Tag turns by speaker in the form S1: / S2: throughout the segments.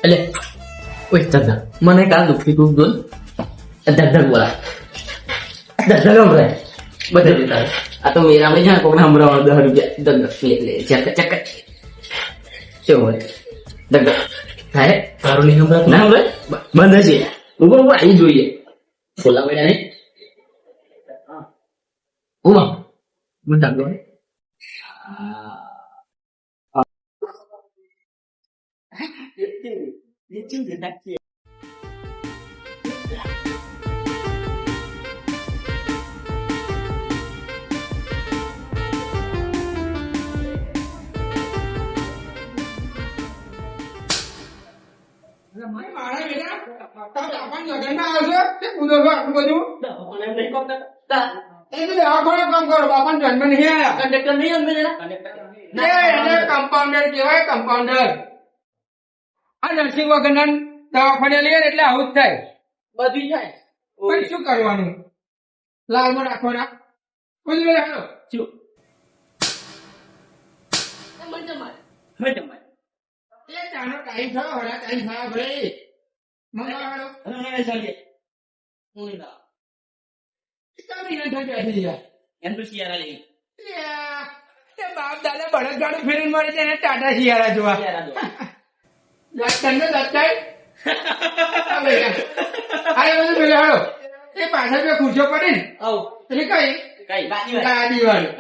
S1: એટલે ઓય ધગધગ મને કાલ દુખી તું બોલ ધગધગ બોલા ધગધગ હમરે બધે દેતા આ તો મેરા में છે કોકને હમરાવા 10 રૂપિયા ધગધગ લે ચક ચક કેવો હોય ધગધગ થાય તારું નહીં હમરા ના હમરે બંધ છે ઉપર ઉપર આવી જોઈએ બોલા મેડા ને ઉમા મને ધગધગ
S2: કમ્પાઉન્ડર કહેવાય કમ્પાઉન્ડર આ નર્સિંગ વગરના દવાખાને લઈએ એટલે આવું જ થાય
S1: બધી જાય
S2: પણ શું કરવાનું લાલમાં રાખવાના બધું હાલો
S1: શું મજમાય
S2: એ ચાનો ટાઈમ થયો હરા ટાઈમ થયો ભાઈ મંગાવાડો
S1: એમ તો શિયાળા લઈ
S2: બાપ દાદા બળદ ગાડું ફેરીને મળે છે એને ટાટા શિયાળા જોવા તને દત્તાય આ બધું પેલો હાલો એ પાછળ બે ખુરશીઓ પડી ને એટલે કઈ ગાડી વાળી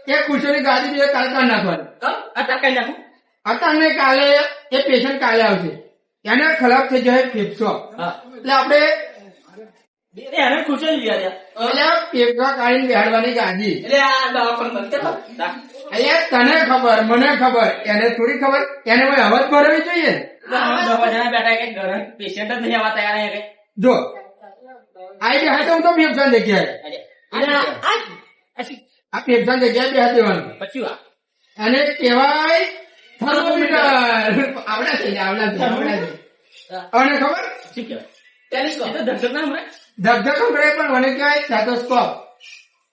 S2: એ ખુરશીઓની ગાડી બે કાલ કાઢ નાખવાની અત્યારે કાલે એ પેશન્ટ કાલે આવશે એને ખરાબ થઈ જાય ફેફસો એટલે આપણે
S1: એને ખુશ જ ગયા
S2: એટલે ફેફસા કાઢીને બેહાડવાની ગાડી અહીંયા તને ખબર મને ખબર એને થોડી ખબર એને કોઈ અવાજ ભરવી જોઈએ
S1: પેશન્ટ જ નહીં આવવા તૈયાર
S2: જો આઈ બેહાય તો હું તો ફેફસા જગ્યાએ આ ફેફસા જગ્યાએ બેહા દેવાનું
S1: પછી
S2: અને કહેવાય થર્મોમીટર આવડા છે અને ખબર
S1: શું કહેવાય ધગધગ ના હમણાં
S2: ધગધગ સંભળાય પણ મને કહેવાય સ્ટેથોસ્કોપ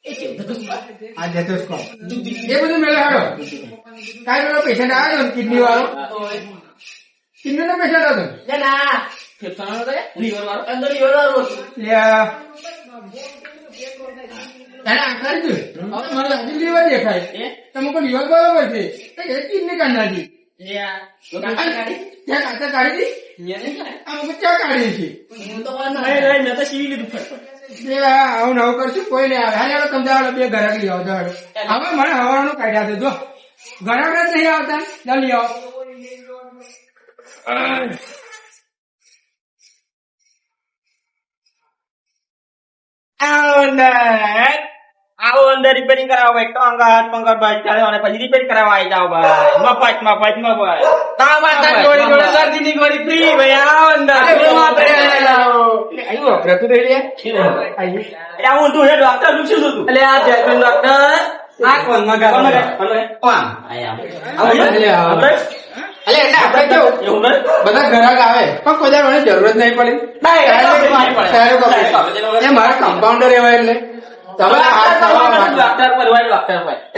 S1: એ કેવું
S2: આ સ્ટેથોસ્કોપ એ બધું મેળે હાડો કાંઈ પેલો પેશન્ટ આવ્યો ને કિડની વાળો કિડની નો પેશન્ટ હતો
S1: ના ફેફસાનો હતો લીવર વાળો અંદર લીવર વાળો
S2: એને આકાર જોયું હવે મને લાગી લીવર દેખાય તમે કોઈ લીવર બરોબર છે એ કિડની કાઢ નાખી ત્યાં કાચા કાઢી દી આમ ચા કાઢી છે આવું નવું કરશું કોઈ નહીં આવે હાલ સમજાવો બે ઘરાક લઈ આવતો હવે મને હવાનું કાઢ્યા છે જો ઘરાક જ નહીં આવતા જલ્દી આવો
S3: આવો અંદર રિપેરિંગ કરાવો ભાઈ ટોંગર પંગર ભાઈ ચાલો અને પછી રિપેર કરાવવા આવી જાઓ ભાઈ મફત જોડે સર્દીની ગોળી ફ્રી ભાઈ આવો અંદર હું તું ડોક્ટર પૂછ્યું તું એટલે આ જયપુર ડોક્ટર આ કોણ મગા
S2: બધા ઘરાક આવે પણ કોઈ મને જરૂરત નહીં પડે એ મારા કમ્પાઉન્ડર એવા એટલે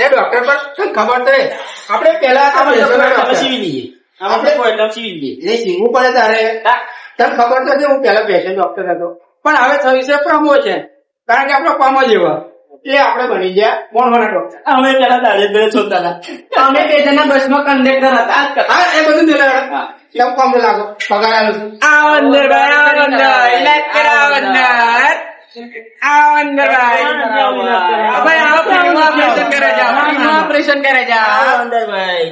S3: ડોક્ટર પર
S2: ખબર તો આપડે પેલા
S3: સીવી લઈએ આપણે સીવી લઈએ
S2: એ સીવવું પડે તારે તને ખબર તો છે હું પેલા પેશન્ટ ડોક્ટર હતો પણ હવે થયું છે પ્રમોશન કારણ કે આપડો કામ જ એવા એ આપડે બની ગયા મોણવાના ડોક્ટર
S3: અમે પેલા દાડે છોડતા હતા
S1: અમે બે જણા બસમાં કંડક્ટર હતા
S2: હા એ બધું કેમ કામ લાગો પગાર આલો
S1: ઓપરેશન કરે છે
S3: અંદર ભાઈ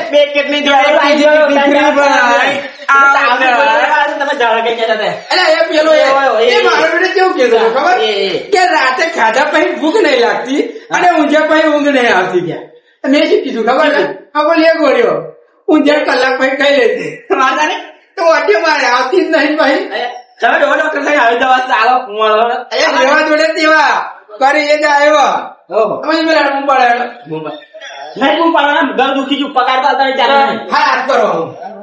S2: બે કેટલી
S3: તમે જાણ કઈ જતા
S2: કે રાતે ખાધા પછી ભૂખ નહીં લાગતી અને ઊંઝા પછી ઊંઘ નહીં આવતી ગયા મેં શું કીધું ખબર છે બોલ એ ગોળ્યો ઊંઝા કલાક પછી ખાઈ લેતી
S3: માતા ને
S2: તો અડ્યો મારે આવતી જ નહીં ભાઈ
S3: તમે ડોક્ટર સાહેબ આવી જવા ચાલો
S2: લેવા જોડે તેવા કરી એ જ આવ્યો
S3: નહીં પાડવાના ઘર દુખી ગયું પગાર તો અત્યારે ચાલે
S2: હા હાથ કરો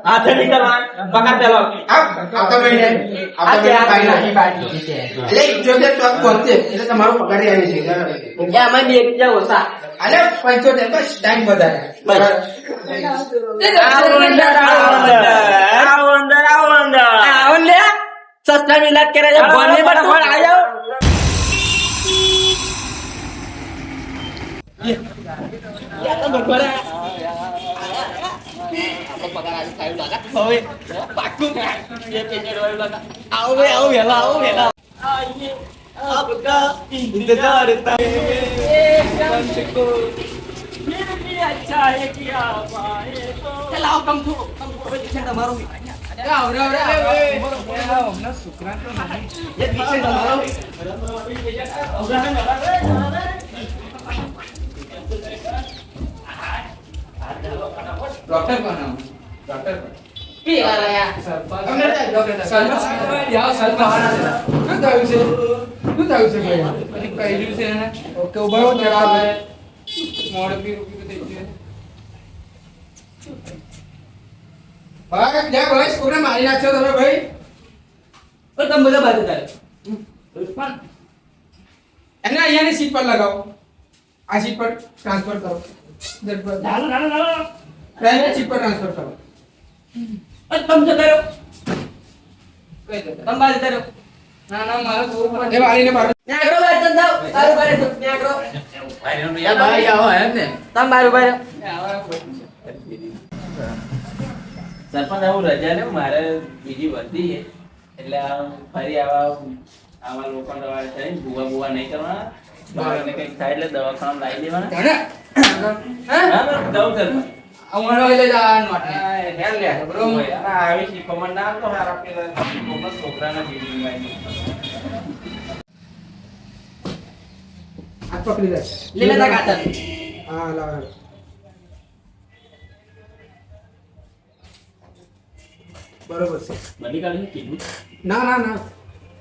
S3: હાથે નહીં કરવા પગાર પેલો
S2: આવતા મહિને એટલે 78 ચોક પહોંચે એટલે તમારો પગાર આવી છે
S1: અમારે બે રૂપિયા ઓછા
S2: અરે 75 બસ ટાઈમ વધારે
S3: આવો અંદર સસ્તા મિલાદ કરે છે ભલે બરાબર આ જાઓ
S2: ડોક્ટર કોણ ડોક્ટર મારી નાખશો તમે ભાઈ
S1: તમે બધા બાજુ થાય
S2: એને અહીંયાની સીટ પર લગાવો આ સીટ પર ટ્રાન્સફર કરો પ્રાઇવેટ સીટ પર ટ્રાન્સફર કરો
S1: તમે જતા રહ્યો
S2: કઈ જતા
S1: તમે બાજુ જતા રહ્યો
S2: ના ના મારે દૂર પર એ વાલીને બાર
S1: ત્યાં આગળ બાજુ જતા જાઓ સારું બાજુ ત્યાં આગળ
S2: ભાઈ આવો એમ ને
S1: તમે બાજુ બાજુ
S4: સરપંચ આવું રજા ને મારે બીજી વધી છે એટલે ફરી આવા લોકો ભૂવા ભૂવા નહીં કરવાના બાળકને કંઈક થાય એટલે દવાખાના લાવી દેવાના હા દઉં સરપંચ
S2: અમારો એટલે જ આ નોટ
S4: હેર લે બરોબર આવી શીખવણ ના તો મારા પેલા છોકરાના જીવનમાં
S2: હાથ પકડી લે
S1: લીલે તા કાતર
S2: હા લાવ બરોબર છે
S4: બધી કાઢી કીધું
S2: ના ના ના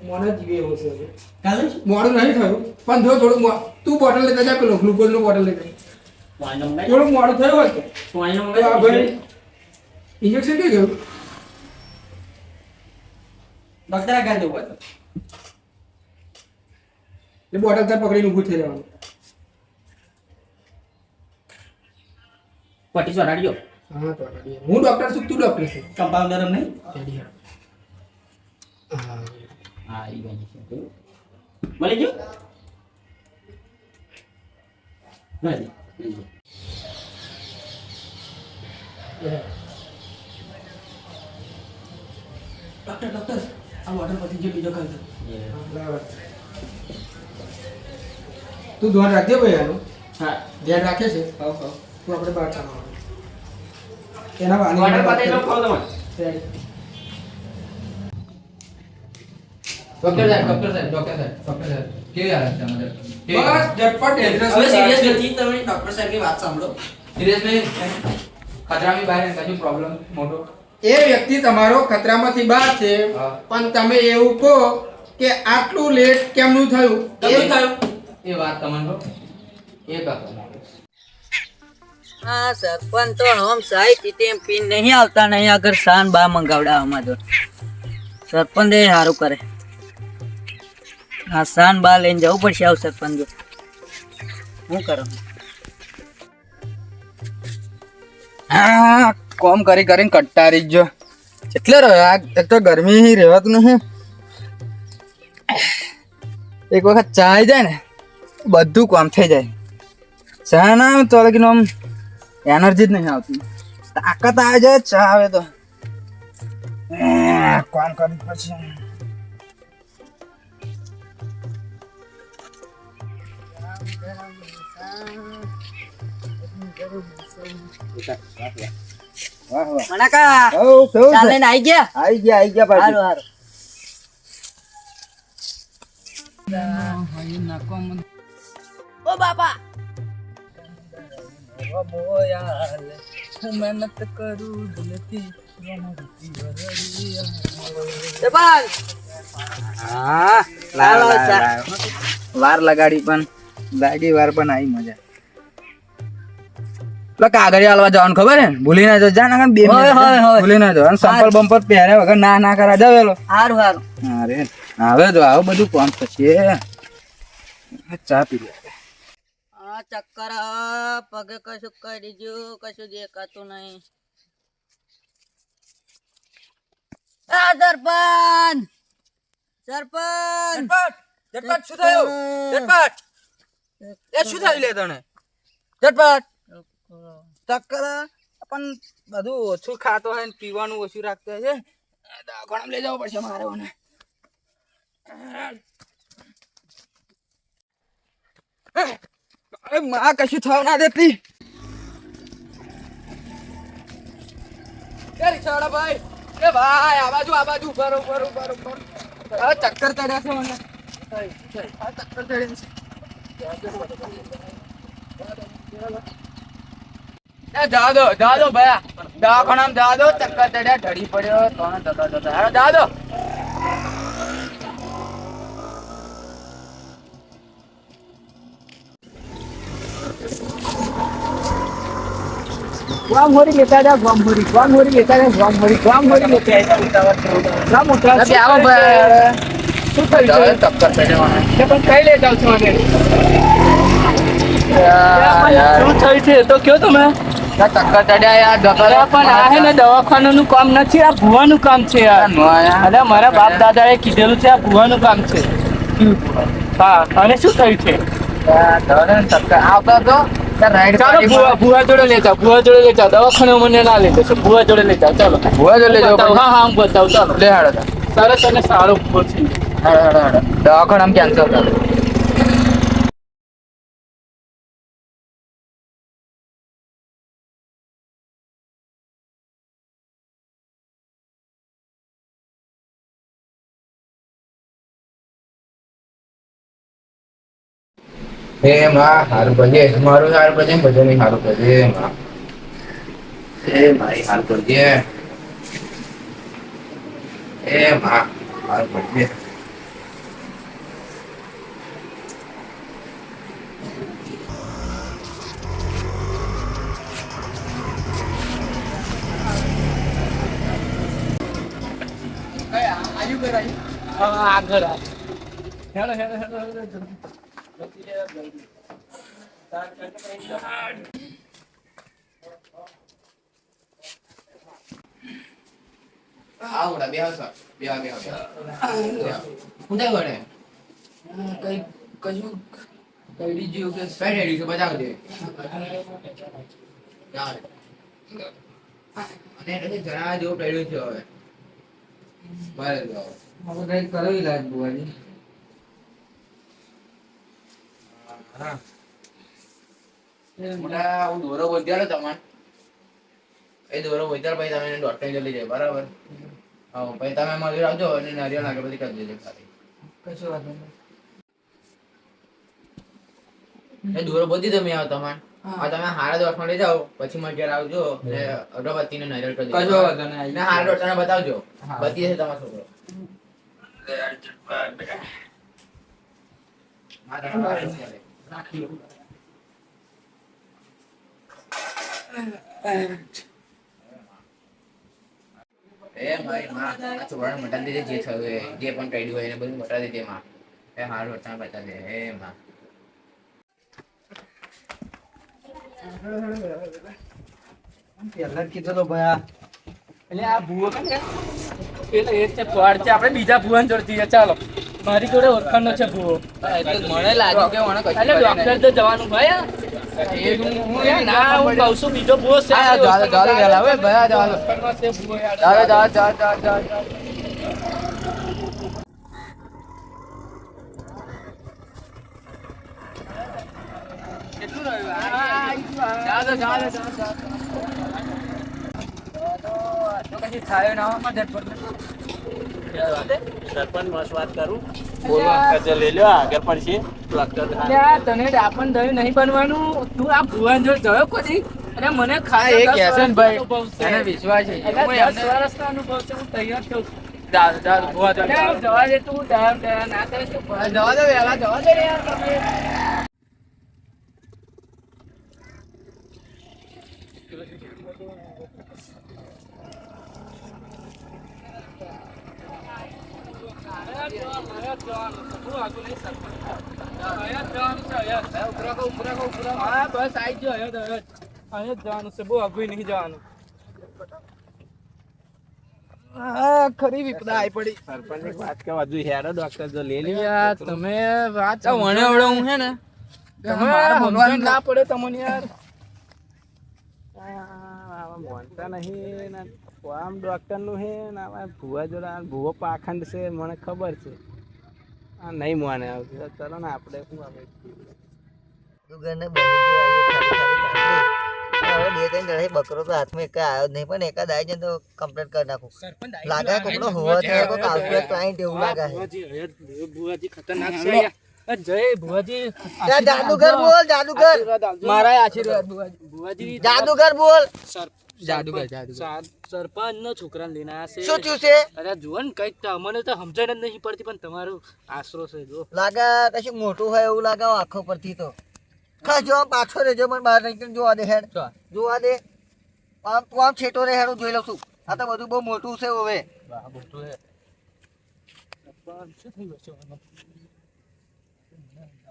S2: મોને જીવે એવો છે હવે.
S1: કાલે
S2: મોડું નહીં થયું પણ જો થોડું તું બોટલ લેતા જા પેલો ગ્લુકોઝ નું બોટલ લેતા
S4: પાણી મંગાઈ
S2: થોડું મોડું થયું હોય તો
S1: પાણી
S2: આ
S1: મંગાવી
S2: ભાઈ ઇન્જેક્શન કઈ ગયું
S1: ડોક્ટર આ ગાડી ઉપર
S2: એટલે બોટલ તાર પકડીને ઊભું થઈ જવાનું
S1: પટ્ટી ચોરાડ્યો
S2: હા તો રેડી. હું ડોક્ટર છું તું ડોક્ટર છે
S1: કમ્પાઉન્ડર નહીં
S2: રેડી હા
S4: હા ઈ ગઈ છે
S1: મળી ગયો
S4: નથી
S1: ડોક્ટર આ વોટર પતી ગયો બીજો ખાઈ
S2: બરાબર તું ધ્યાન રાખજે ભાઈ આનું
S1: હા
S2: ધ્યાન રાખે છે
S1: ખાવ ખાવ
S2: તું આપણે બહાર ચાલવાનું એના
S1: વોટર પતી લો ખાવ તમે
S2: ડોક્ટર સાહેબ કેવી હાલત છે અમારે બસ ઝટપટ એડ્રેસ
S1: હવે સિરિયસ નથી તમે ડોક્ટર સાહેબની વાત સાંભળો
S2: સિરિયસ નહીં ખતરાની બહાર કશું પ્રોબ્લેમ મોટો એ વ્યક્તિ તમારો ખતરામાંથી બહાર છે પણ તમે એવું કહો કે આટલું લેટ કેમનું થયું
S1: કેમનું થયું?
S2: એ વાત તમને એ કહો
S5: હા સરપંચ તો હમ સાઈ ટીટીએમ પીન નહીં આવતા નહીં અગર શાન બા મંગાવડા આમાં તો સરપંચ એ સારું કરે હા શાન બા લઈને જવું પડશે આવ સરપંચ જો શું કરો
S2: હા કોમ કરી કરીને કંટાળી ગયો એટલે રહ્યો એક તો ગરમી રહેવાતું નહીં એક વખત ચા આવી જાય ને બધું કામ થઈ જાય ચા ના આવે તો લગીને આમ એનર્જી જ નહીં આવતી તાકાત આવે જાય ચા આવે તો કામ કરવું પછી
S5: મનાકા ચાલ લઈને આવી ગયા
S2: આવી ગયા
S5: સારું સારું ઓ બાપા મહેનત કરું દિલથી સરપંચ
S2: હા
S5: લાવો ચા.
S2: વાર લગાડી પણ લાગી વાર પણ આવી મજા પેલા કાગળિયા હાલવા જવાનું ખબર હે ભૂલી ના જાવ જા ના બે
S5: હોય,
S2: મિનિટ
S5: હોય, હોય.
S2: ભૂલી ના જાવ અને સંપલ બમ્પર પહેર્યા વગર ના ના કરા જાવેલો
S5: સારું સારું
S2: અરે હવે જો આવું બધું કોમ થશે ચા પી લે
S5: હા ચક્કર આવે, પગે કશું કરી ગયું, કશું દેખાતું નહીં. આ સરપંચ સરપંચ
S2: ઝટપટ શું થયું? ઝટપટ એ શું થયું લે તને? ઝટપટ ચક્કર આવે, પણ બધું ઓછું ખાતો હોય ને પીવાનું ઓછું રાખતો હોય છે. દવાખાનામાં લઈ જવું પડશે મારે મને. અરે માં કશું થવા ના દેતી. એ રિક્ષાવાળા ભાઈ, એ ભાઈ આ બાજુ ઉભા રહો. આ ચક્કર ચડ્યા છે મને. આ ચક્કર ચડ્યા છે. જવા દો ભયા, દવાખાનામાં જવા દો. ચક્કર ચડ્યા, ઢળી પડ્યો તો જવા દો.
S3: ગામહોરી લેતા જાવ, ગામહોરી લેતા જાવ. શું થયું છે?
S2: ચક્કર ચડ્યા
S3: તે પણ કઈ લઈ જાવ છો મને? શું થયું છે તો કયો તમે?
S2: ચક્કર ચડ્યા યાર.
S3: અરે પણ આ હે ને દવાખાનાનું કામ નથી, આ ભુવાનું કામ છે યાર. અરે મારા બાપ દાદાએ કીધેલું છે, આ ભુવાનું કામ છે. હા, અને શું થયું છે?
S2: ચક્કર આવતો હતો.
S3: ચાલો ભુવા જોડે લઈ જાઓ, દવાખાને મને ના લઈ જશો, ભુવા જોડે લઈ જાઓ. ચાલો
S2: ભુવા જોડે લઈ જાઓ.
S3: હા હું બતાવું. ચાલો
S2: લે હાડો.
S3: સરસ અને સારો ભુવો છે.
S2: દવાખાનામાં કેન્સર કરે. હે માં હારું કરજે, મારું હારું કરજે, બધાને હારું કરજે માં. એ મારી હારું કરજે. એ માં હારું કરજે.
S3: આગળ હેલો હેલો હેલો.
S2: આવડા બે આવશો. બે હું થાય વળે કઈ કશું કઈ ગયું કે સ્પેડ એડી છે બચાવ દે. અને એટલે જણા જેવું પડ્યું છે હવે. બરાબર હવે કઈ કરો ઈલાજ બુવાજી. હા મોટા હું દોરો બોધ્યાલો તમારે. એ દોરો બોધ્યા પછી તમે ડોક્ટર જલ્દી જાય. બરાબર. હા પછી તમે મળી આવજો અને નારિયેળ આગળ બધી કરી દેજો ખાલી. કશું વાત નહીં. એ દોરો બોધી તમે આવો તમારે. હા તમે હારા દવાખાને લઈ જાઓ, પછી મારા ઘેર આવજો અને અગરબત્તી ને નારિયેળ કરી દેજો. કશો વાંધો નહીં. ને હારા ડોક્ટરને બતાવજો. બધી છે તમારો છોકરો. રાખી એ ભાઈ માં આ છોકરાને મટા દેજે, જે થયું એ જે પણ કર્યું હોય એને બધું મટા દેજે માં. એ હારું હતા બતા દે એ માં.
S3: પહેલા કીધું તો ભાઈ એટલે આ ભૂવો એટલે એ છે ફળ છે. આપણે બીજા ભૂવાને જોડે જઈએ. ચાલો મારી જોડે ઓળખાણનો છે ભૂવો.
S2: મને લાગ્યું કે મને કશું
S3: એટલે ડોક્ટર તો જવાનું ભાઈ. ના હું કહું છું બીજો ભૂવો છે. ઓળખાણમાં છે ભૂવો યાર. કેટલું રહ્યું? પછી થાય ના
S4: સરપંચ મસ્ત વાત કરું. બોલો લઈ લો આગળ પડશે.
S3: તને ડાપણ દયું નહીં બનવાનું. તું આ ભુવન જો જોયો કોઈ અને મને ખાય
S2: એ કહે છે ને ભાઈ એને વિશ્વાસ છે.
S3: 10 વર્ષનો અનુભવ છે. હું તૈયાર છું. જવા દે તું ના કરે તો
S2: જવા દો વેલા જવા દે યાર તમે.
S3: હા બસ આઈ ગયો અહીંયા જ જવાનું છે બહુ અઘરું નહીં જવાનું હા ખરી વિપદા આવી પડી
S4: સરપંચની વાત કે વધુ હેરો ડોક્ટર જો લઈ લે
S3: યાર તમે વાત
S5: વણે વડે હું હે ને
S3: તમે સમજણ ના પડે તમને યાર
S4: મોનતા નહીં ને આમ ડોક્ટર નું હે ને આમાં ભૂવા જોડે ભૂવો પાખંડ છે મને ખબર છે આ નહીં મોને આવતું ચલો ને આપણે શું આવે
S5: દુગરને બની ગયો આયો ખાલી ખાલી ચાલે. હવે બે ત્રણ જણા બકરો તો હાથમાં એક આવ્યો જ નહીં પણ એકાદ આવી જાય તો કમ્પ્લીટ કરી નાખું લાગે કોકનો હોવો છે કોક આવતું એક ક્લાયન્ટ એવું લાગે
S3: ભુવાજી ખતરનાક છે જય ભુવાજી
S5: ત્યાં જાદુગર બોલ જાદુગર
S3: મારા આશીર્વાદ ભુવાજી
S5: જાદુગર બોલ
S3: જાદુગર સરપંચ નો છોકરાને લઈને આયા છે
S5: શું થયું છે
S3: અરે જુઓ ને કઈક મને તો સમજણ જ નહીં પડતી પણ તમારો આશરો છે જો
S5: લાગે કશું મોટું હોય એવું લાગે આંખો પરથી તો ખાસ જો આમ પાછો રહેજો મને બહાર નીકળીને જોવા દે હેડ જોવા દે આમ તું આમ છેટો રે હેડ હું જોઈ લઉં છું આ તો બધું બહુ મોટું છે હવે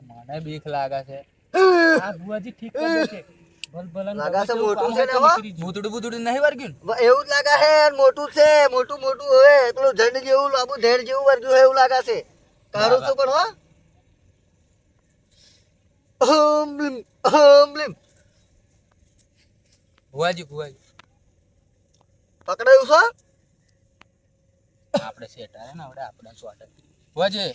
S3: મને બીક લાગે છે આ ભુવાજી ઠીક કરી દેશે
S5: લાગે છે મોટું છે ને હો
S3: ભૂતડું ભૂતડું નહીં વર્ગ્યું
S5: એવું જ લાગે છે મોટું છે મોટું મોટું હવે પેલું ઝંડ જેવું લાંબુ ધેડ જેવું વર્ગ્યું હોય એવું લાગે છે તારું શું પણ હો અહમ બ્લીમ
S3: ભુવાજી
S5: પકડાયું છો
S3: આપણે સેટ આવે ને આપણે આપણે સ્વાટ ભુવાજી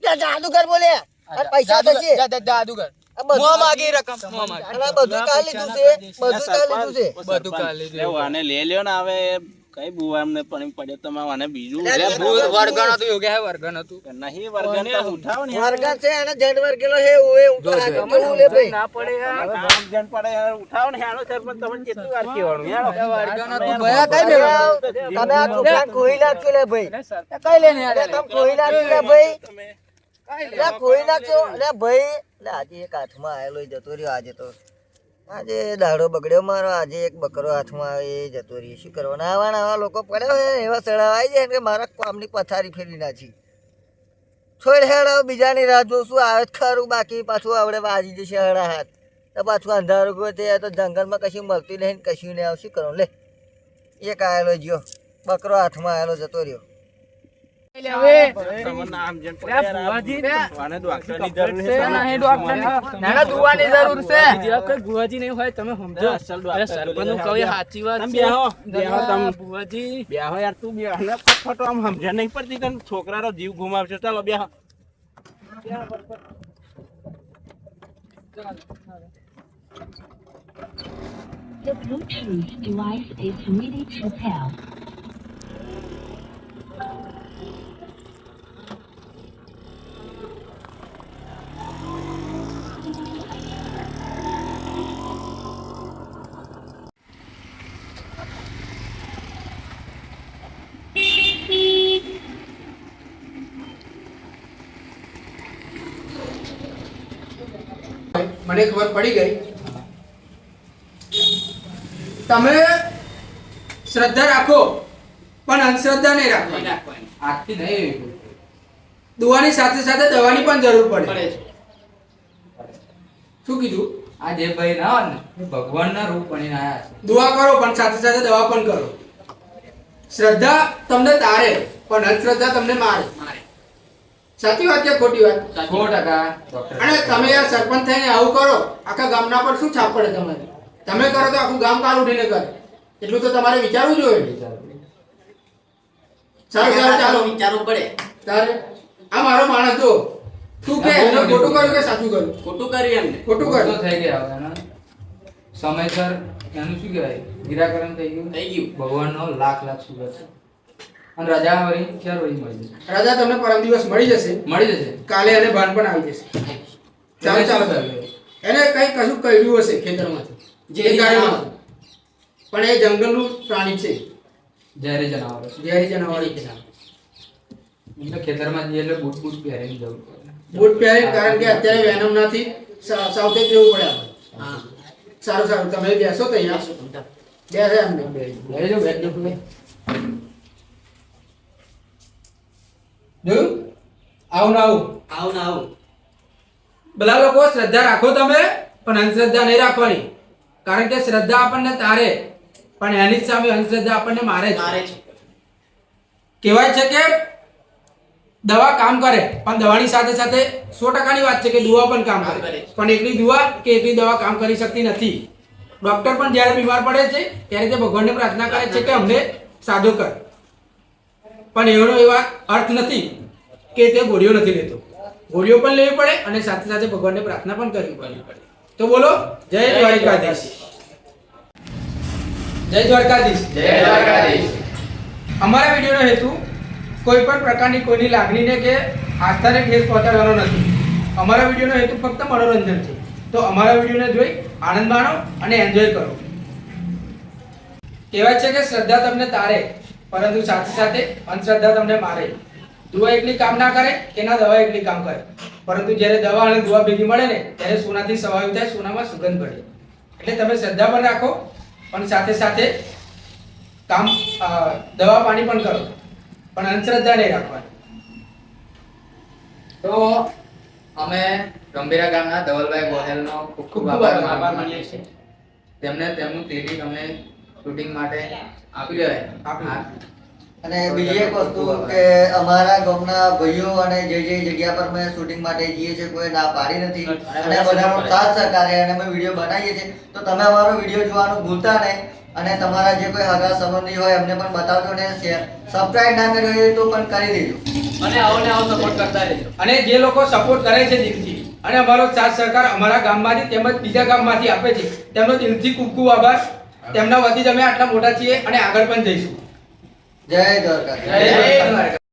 S5: જાદુગર બોલે આ પૈસા થશે
S3: જાદુગર
S5: આ બધું
S3: મોં માગી રકમ મોં માગી
S5: અને આ બધું કાઢી લીધું છે બધું કાઢી લીધું છે
S3: બધું કાઢી લીધું
S4: એટલે આને લઈ લ્યો ને હવે કઈ બુવા અમને પણ પડ્યો તમે આને બીજું
S3: વર્ગણ હતું યોગ્ય હે વર્ગણ હતું
S4: નહીં વર્ગન તો ઉઠાવો ને
S5: વર્ગા છે અને ઝંડ વર્ગેલો છે ઓએ હું તો આગળ કેવું લે ભાઈ
S3: ના પડે યાર
S4: હવે ગામ જન પડે યાર ઉઠાવો ને હેડો સરપંચ તમને કેટલું વાર કહેવાનું યાર
S3: વર્ગણ હતું ભયા કઈ મેળવા
S5: તમે આ છોકરા કોઈ નાખજો લે ભાઈ
S3: કઈ લેને યાર
S5: તમે કોઈ નાખજો લે ભાઈ લે કોઈ નાખજો લે ભાઈ લે આજે એક હાથમાં આયેલો એ જતો રહ્યો આજે તો આજે દાડો બગડ્યો મારો આજે એક બકરો હાથમાં આવ્યો એ જતો રહ્યો શું કરવાના આવા લોકો પડ્યા હોય એવા સડાવ આવી જાય કે મારા કામની પથારી ફેરી નાખી છોડ હેડ હવે બીજાની રાહ જોશું આવે જ ખરું બાકી પાછું આવડે વાજી જશે હડા હાથ તો પાછું અંધારું ગયો તે તો જંગલમાં કશું મળતી નહીં ને કશું નહીં આવશું કરો લે એક આયેલો જ્યો બકરો હાથમાં આયેલો જતો રહ્યો
S4: તમને નામ જન પડે યાર આને ડોક્ટરની જરૂર છે
S3: નાના દુવાની જરૂર છે જે કોઈ ભુવાજી નહીં હોય તમે સમજો અરે સરપંચ નું કહે સાચી વાત છે
S4: બેહો તમે
S3: ભુવાજી
S4: બેહો યાર તું બેહો ને ફટફટ આમ સમજણ નહીં પડતી તને છોકરાનો જીવ ગુમાવશે ચાલો બેહો
S6: The Bluetooth device is ready to pair.
S2: મને ખબર પડી ગઈ તમે શ્રદ્ધા રાખો પણ અંધશ્રદ્ધા નહીં રાખવાની
S3: આખી નહીં
S2: દુવાની સાથે સાથે દવાની પણ જરૂર પડે શું કીધું
S3: આ જે ભાઈ ના હોય ને એ ભગવાનના રૂપ બનીને આયા છે
S2: દુઆ કરો પણ સાથે સાથે દવા પણ કરો શ્રદ્ધા તમને તારે પણ અંધશ્રદ્ધા તમને મારે સાચી વાત કે ખોટી વાત
S3: 100%
S2: અને તમે યાર સરપંચ થઈને આવું કરો આખા ગામના પર શું છાપ પડે તમારે તમે કરો તો આખું ગામ કાલ ઉઠીને કરે એટલું તો તમારે વિચારવું જોઈએ સારું સારું ચાલો
S1: વિચારવું પડે
S2: તારે આ મારો માણસ જો તું કે એમને ખોટું કર્યું કે સાચું કર્યું
S1: ખોટું કર્યું એમને
S2: ખોટું
S3: તો
S2: કર્યું
S3: થઈ ગયા હવે એના સમયસર એનું શું કહેવાય નિરાકરણ થઈ ગયું ભગવાનનો લાખ લાખ શુભેચ્છા અને રજા વળી ક્યારે વળી મળી જશે
S2: રાજા તમને પરમ દિવસ મળી જશે કાલે એને ભાન પણ આવી જશે ચાલો ચાલો એને કઈ કશું કર્યું હશે ખેતરમાંથી
S1: ઝેરી
S2: ગાડીમાં. પણ એ જંગલનું પ્રાણી છે
S3: ઝેરી જનાવર છે
S2: ઝેરી જનાવર
S3: એટલે ખેતરમાં જઈએ એટલે બૂટ બૂટ પહેરીને જવું પડે
S2: બૂટ પહેરી કારણ કે અત્યારે વેનમ નથી સાવચેત રહેવું પડે આપણે
S1: હા
S2: સારું સારું તમે બેસો તો અહીંયા બેસે એમને
S3: લઈ જાઓ બેગ
S2: જોયું? આવું ને આવું. બધા લોકો શ્રદ્ધા રાખો તમે, પણ અંધશ્રદ્ધા નહીં રાખવાની. કારણ કે શ્રદ્ધા આપણને તારે, પણ એની જ સામે અંધશ્રદ્ધા આપણને મારે છે. કહેવાય છે કે દવા કામ કરે, પણ દવાની સાથે સાથે 100% ની વાત છે કે દુઆ પણ કામ કરે. પણ એકલી દુઆ કે એકલી દવા કામ કરી શકતી નથી. ડોક્ટર પણ જ્યારે બીમાર પડે છે ત્યારે તે ભગવાનને પ્રાર્થના કરે છે કે અમને સાજો કર, પણ એનો એવા અર્થ નથી કે તે ગોળીઓ નથી લેતો. ગોળીઓ પણ લેવી પડે અને સાથે સાથે ભગવાનને પ્રાર્થના પણ કરવી પડે. તો બોલો જય દ્વારકાધીશ. જય દ્વારકાધીશ. અમારા વિડીયોનો હેતુ કોઈ પણ પ્રકારની કોઈની લાગણીને કે આસ્થાને ઠેસ પહોંચાડવાનો નથી. અમારા વિડીયોનો હેતુ ફક્ત મનોરંજન છે. તો અમારા વિડીયોને જોઈ આનંદ માણો અને એન્જોય કરો. કહેવાય છે કે શ્રદ્ધા તમને તારે, પરંતુ સાથે સાથે અંધશ્રદ્ધા તમને મારે. દુઆ એકલી કામ ના કરે કે ના દવા એકલી કામ કરે, પરંતુ જ્યારે દવા અને દુઆ ભેગી મળે ને ત્યારે સોનાથી સવાયું થાય, સોનામાં સુગંધ પડે. એટલે તમે શ્રદ્ધા પણ રાખો, પણ સાથે સાથે કામ દવા પાણી પણ કરો, પણ અંધશ્રદ્ધા નહીં રાખવાની.
S7: તો અમે ગંભીરા ગામના ધવલભાઈ ગોહેલનો ખૂબ ખૂબ આભાર માનીએ છીએ. તેમને તેમનું ક્લિનિક અમે શૂટિંગ માટે આપી રહ્યા.
S5: અને બીજી એક વસ્તુ કે અમારા ગામના ભાઈઓ અને જે જગ્યા પર મેં શૂટિંગ માટે જઈએ છીએ કોઈ ના પાડી નથી, અને બધાનો સાથ સહકાર છે, અને અમે વિડીયો બનાવીએ છીએ. તો તમે અમારો વિડીયો જોવાનું ભૂલતા નહીં, અને તમારા જે કોઈ હગા સંબંધી હોય એમને પણ બતાવજો, અને સબસ્ક્રાઇબ ના કર્યો હોય તો પણ કરી દેજો,
S7: અને આવો સપોર્ટ કરતા રહેજો.
S2: અને જે લોકો સપોર્ટ કરે છે દિલથી અને અમારો સાથ સહકાર અમારા ગામમાંથી તેમજ બીજા ગામમાંથી આપે છે, તેમનો દિલથી ખૂબ ખૂબ આભાર. તેમના વતી જ અમે આટલા મોટા છીએ અને આગળ પણ જઈશું.
S5: જય દ્વારકા.
S2: જય દ્વારકા.